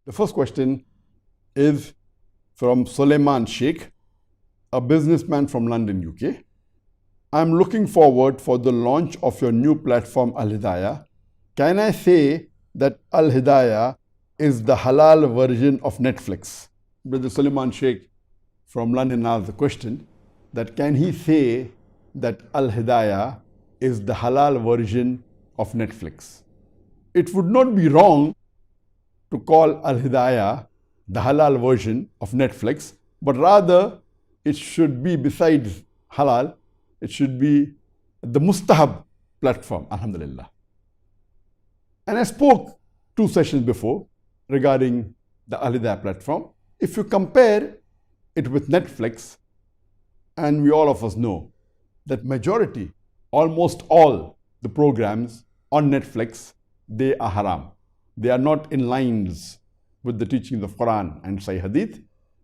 The first question is from Suleiman Sheikh, a businessman from London, UK. I'm looking forward for the launch of your new platform, Al-Hidaayah. Can I say that Al-Hidaayah is the halal version of Netflix? Brother Suleiman Sheikh from London asked the question that can he say that Al-Hidaayah is the halal version of Netflix? It would not be wrong to call Al-Hidaayah the halal version of Netflix, but rather it should be, besides halal, it should be the mustahab platform, alhamdulillah. And I spoke 2 sessions before regarding the Al-Hidaayah platform. If you compare it with Netflix, and we all of us know that majority, almost all the programs on Netflix, they are haram. They are not in lines with the teachings of Quran and Sahih Hadith.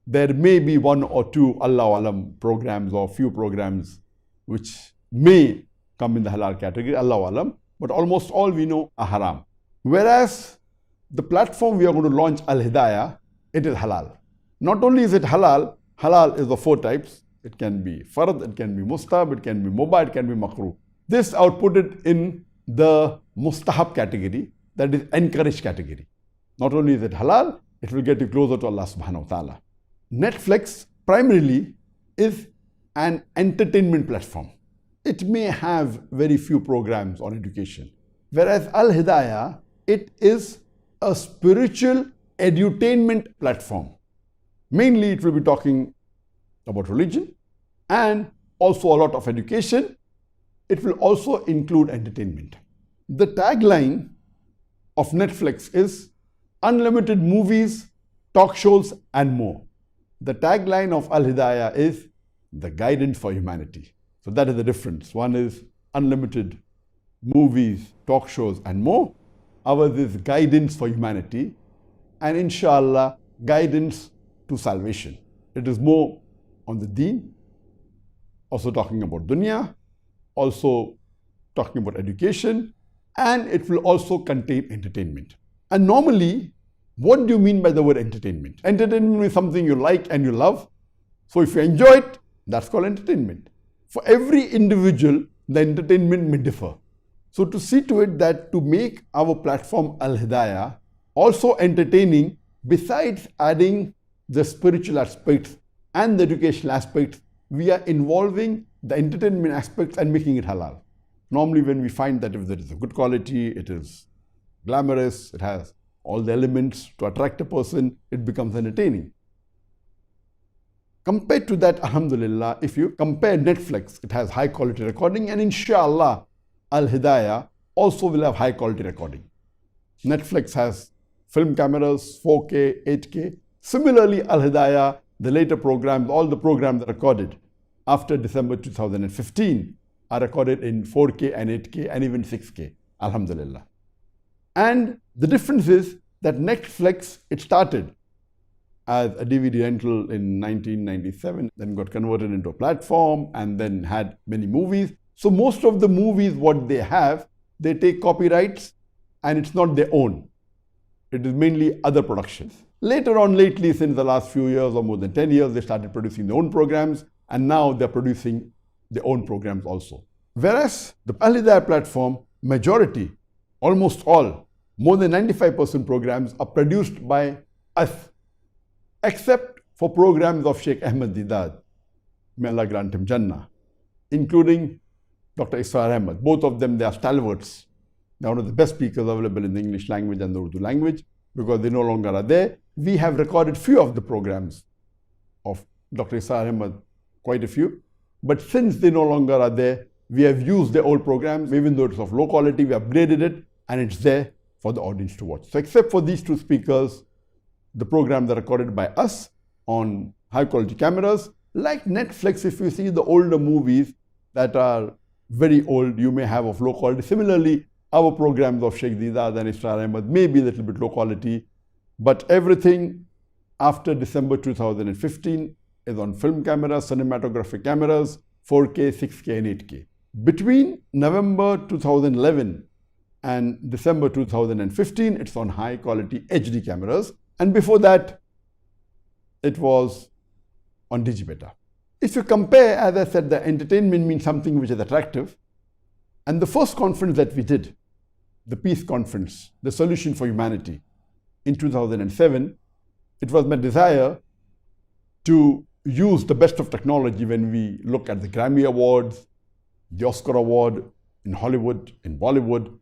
There may be 1 or 2 Allahu Alam programs or few programs which may come in the halal category, Allahu Alam, but almost all we know are haram. Whereas the platform we are going to launch, Al-Hidaayah, it is halal. Not only is it halal, halal is of 4 types. It can be fard, it can be mustahab, it can be mubah, it can be makruh. This I would put it in the mustahab category, that is encouraged category. Not only is it halal, it will get you closer to Allah subhanahu wa ta'ala. Netflix primarily is an entertainment platform. It may have very few programs on education. Whereas Al-Hidaayah, it is a spiritual edutainment platform. Mainly it will be talking about religion and also a lot of education. It will also include entertainment. The tagline of Netflix is unlimited movies, talk shows and more. The tagline of Al-Hidaayah is the guidance for humanity. So that is the difference. One is unlimited movies, talk shows and more. Ours is guidance for humanity and inshallah guidance to salvation. It is more on the deen, also talking about dunya, also talking about education, and it will also contain entertainment. And normally, what do you mean by the word entertainment? Entertainment is something you like and you love. So if you enjoy it, that's called entertainment. For every individual, the entertainment may differ. So to see to it that to make our platform Al-Hidaayah also entertaining, besides adding the spiritual aspects and the educational aspects, we are involving the entertainment aspects and making it halal. Normally when we find that if there is a good quality, it is glamorous, it has all the elements to attract a person, it becomes entertaining. Compared to that, alhamdulillah, if you compare Netflix, it has high quality recording, and inshallah, Al-Hidaayah also will have high quality recording. Netflix has film cameras, 4K, 8K. Similarly, Al-Hidaayah, the later programs, all the programs recorded after December 2015 are recorded in 4K and 8K and even 6K, alhamdulillah. And the difference is that Netflix, it started as a DVD rental in 1997, then got converted into a platform and then had many movies. So most of the movies, what they have, they take copyrights and it's not their own. It is mainly other productions. Later on, lately, since the last few years or more than 10 years, they started producing their own programs and now they're producing their own programs also. Whereas the Al-Hidaayah platform, majority, almost all, more than 95% programs are produced by us, except for programs of Sheikh Ahmed Deedat, may Allah grant him Jannah, including Dr. Israr Ahmed. Both of them, they are stalwarts. They are one of the best speakers available in the English language and the Urdu language. Because they no longer are there, we have recorded few of the programs of Dr. Israr Ahmed, quite a few. But since they no longer are there, we have used their old programs. Even though it's of low quality, we upgraded it and it's there for the audience to watch. So except for these 2 speakers, the programs are recorded by us on high quality cameras. Like Netflix, if you see the older movies that are very old, you may have of low quality. Similarly, our programs of Sheikh Deedat and Israr Ahmed may be a little bit low quality, but everything after December 2015 is on film cameras, cinematographic cameras, 4K, 6K and 8K. Between November 2011 and December 2015, it's on high quality HD cameras. And before that, it was on Digibeta. If you compare, as I said, the entertainment means something which is attractive. And the first conference that we did, the Peace Conference, the Solution for Humanity, in 2007, it was my desire to use the best of technology when we look at the Grammy Awards, the Oscar Award in Hollywood, in Bollywood,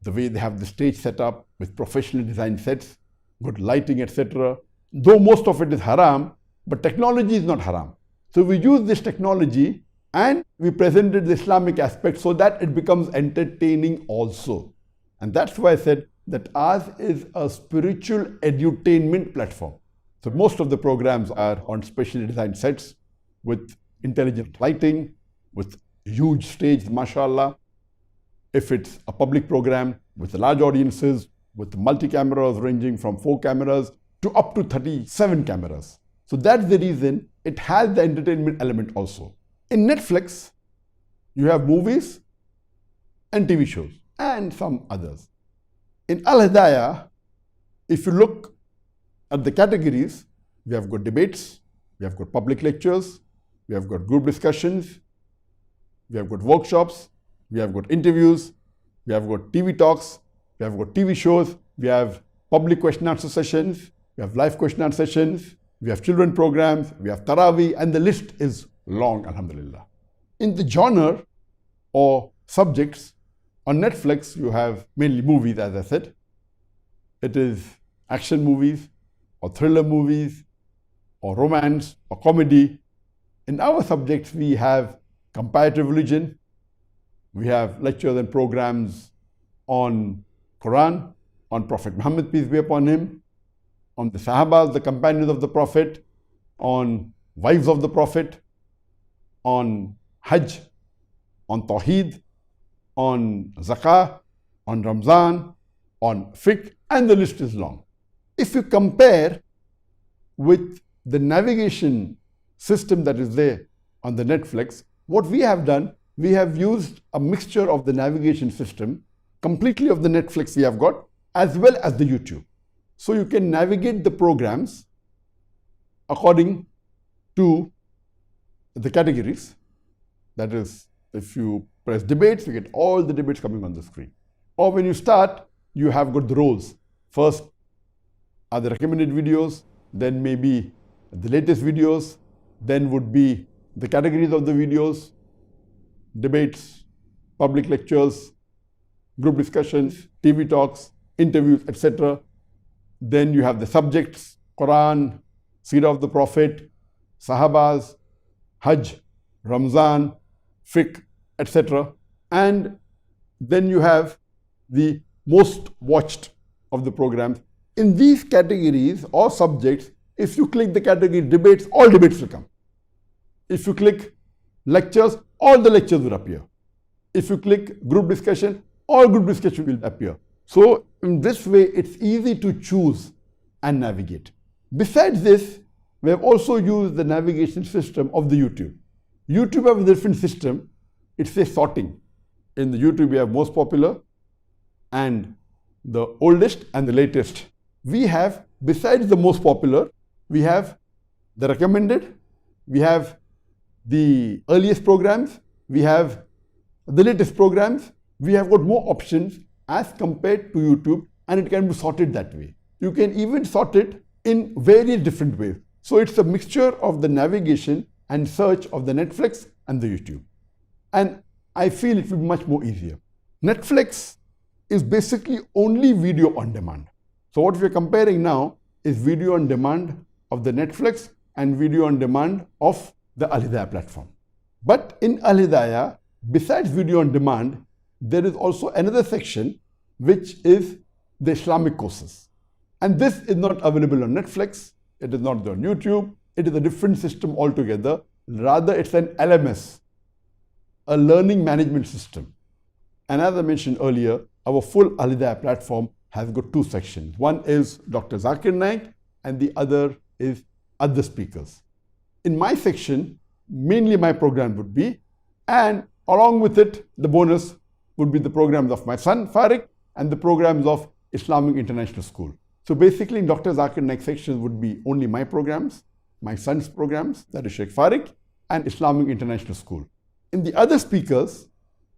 the way they have the stage set up with professionally designed sets, good lighting, etc. Though most of it is haram, but technology is not haram. So we use this technology and we presented the Islamic aspect so that it becomes entertaining also. And that's why I said that ours is a spiritual edutainment platform. So most of the programs are on specially designed sets with intelligent lighting, with huge stage, mashallah. If it's a public program with large audiences, with multi-cameras ranging from 4 cameras to up to 37 cameras. So that's the reason it has the entertainment element also. In Netflix, you have movies and TV shows and some others. In Al-Hidaayah, if you look at the categories, we have got debates, we have got public lectures, we have got group discussions, we have got workshops, we have got interviews, we have got TV talks, we have got TV shows, we have public question answer sessions, we have live question answer sessions, we have children programs, we have Taraweeh, and the list is long, alhamdulillah. In the genre or subjects, on Netflix, you have mainly movies, as I said. It is action movies, or thriller movies, or romance, or comedy. In our subjects, we have comparative religion. We have lectures and programs on Quran, on Prophet Muhammad, peace be upon him, on the Sahabas, the companions of the Prophet, on wives of the Prophet, on Hajj, on Tawheed, on Zakah, on Ramzan, on fiqh, and the list is long. If you compare with the navigation system that is there on the Netflix, what we have done, we have used a mixture of the navigation system, completely of the Netflix we have got, as well as the YouTube. So you can navigate the programs according to the categories. That is, if you press debates, you get all the debates coming on the screen. Or when you start, you have got the roles. First are the recommended videos, then maybe the latest videos, then would be the categories of the videos, debates, public lectures, group discussions, TV talks, interviews, etc. Then you have the subjects, Quran, Seerah of the Prophet, Sahabas, Hajj, Ramzan, fiqh, etc. And then you have the most watched of the programs. In these categories or subjects, if you click the category debates, all debates will come. If you click lectures, all the lectures will appear. If you click group discussion, all group discussion will appear. So in this way, it's easy to choose and navigate. Besides this, we have also used the navigation system of the YouTube. YouTube has a different system. It's a sorting. In the YouTube, we have most popular and the oldest and the latest. We have, besides the most popular, we have the recommended, we have the earliest programs, we have the latest programs. We have got more options as compared to YouTube, and it can be sorted that way. You can even sort it in various different ways. So it's a mixture of the navigation and search of the Netflix and the YouTube. And I feel it will be much more easier. Netflix is basically only video on demand. So what we're comparing now is video on demand of the Netflix and video on demand of the Al-Hidaayah platform. But in Al-Hidaayah, besides video on demand, there is also another section which is the Islamic Courses. And this is not available on Netflix, it is not on YouTube, it is a different system altogether. Rather, it's an LMS, a learning management system. And as I mentioned earlier, our full Al-Hidaayah platform has got two sections. One is Dr. Zakir Naik and the other is other speakers. In my section, mainly my program would be, and along with it, the bonus would be the programs of my son, Farik, and the programs of Islamic International School. So basically, in Dr. Zakir Naik section would be only my programs, my son's programs, that is Sheikh Farik, and Islamic International School. In the other speakers,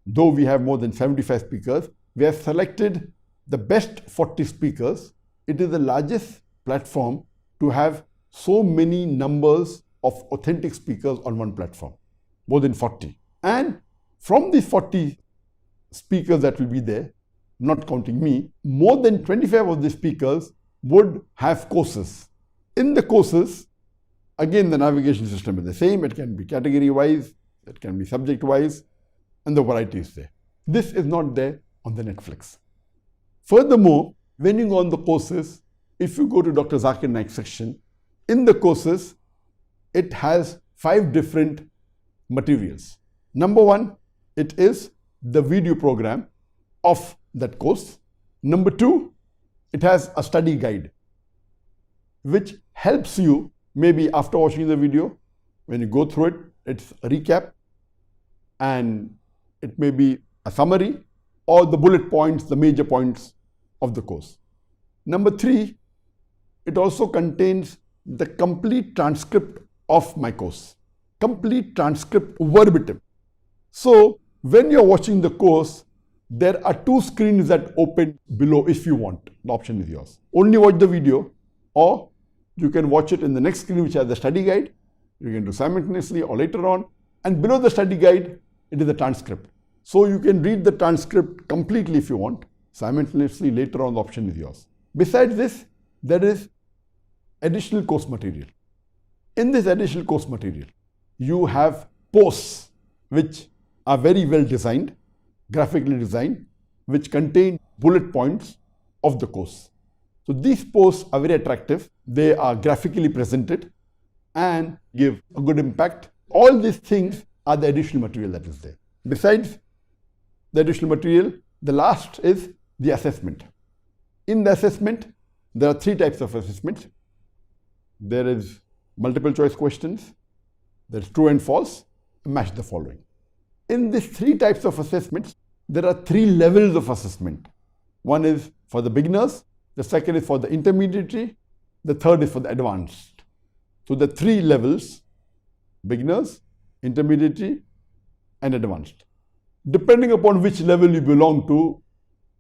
though we have more than 75 speakers, we have selected the best 40 speakers. It is the largest platform to have so many numbers of authentic speakers on one platform, more than 40. And from these 40 speakers that will be there, not counting me, more than 25 of the speakers would have courses. In the courses, again, the navigation system is the same. It can be category-wise, it can be subject-wise, and the variety is there. This is not there on the Netflix. Furthermore, when you go on the courses, if you go to Dr. Zakir Naik section, in the courses, it has 5 different materials. Number 1, it is the video program of that course. Number 2, it has a study guide, which helps you maybe after watching the video, when you go through it, it's a recap and it may be a summary or the bullet points, the major points of the course. Number 3, it also contains the complete transcript of my course, complete transcript verbatim. So when you're watching the course, there are 2 screens that open below if you want. The option is yours. Only watch the video, or you can watch it in the next screen which has the study guide. You can do simultaneously or later on. And below the study guide, it is the transcript. So you can read the transcript completely if you want. Simultaneously later on, the option is yours. Besides this, there is additional course material. In this additional course material, you have posts which are very well designed, graphically designed, which contain bullet points of the course. So these posts are very attractive. They are graphically presented and give a good impact. All these things are the additional material that is there. Besides the additional material, the last is the assessment. In the assessment, there are 3 types of assessment. There is multiple choice questions, there is true and false, match the following. In these 3 types of assessments, there are 3 levels of assessment. One is for the beginners, the second is for the intermediate, the third is for the advanced. So the 3 levels, beginners, intermediate, and advanced. Depending upon which level you belong to,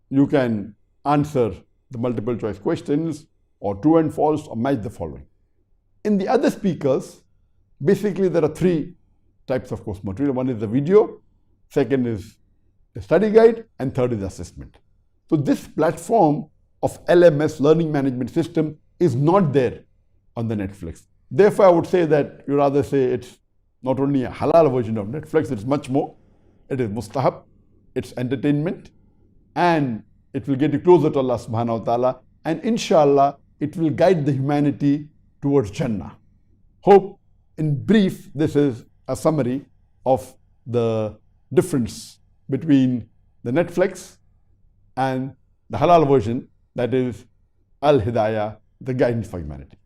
you can answer the multiple choice questions or true and false or match the following. In the other speakers, basically there are 3 types of course material. One is the video, second is the study guide, and third is assessment. So this platform of LMS, Learning Management System, is not there on the Netflix. Therefore, I would say that you rather say it's not only a halal version of Netflix, it's much more. It is mustahab, it's entertainment, and it will get you closer to Allah subhanahu wa ta'ala, and inshallah, it will guide the humanity towards Jannah. Hope, in brief, this is a summary of the difference between the Netflix and the halal version, that is Al-Hidaayah, the guidance for humanity.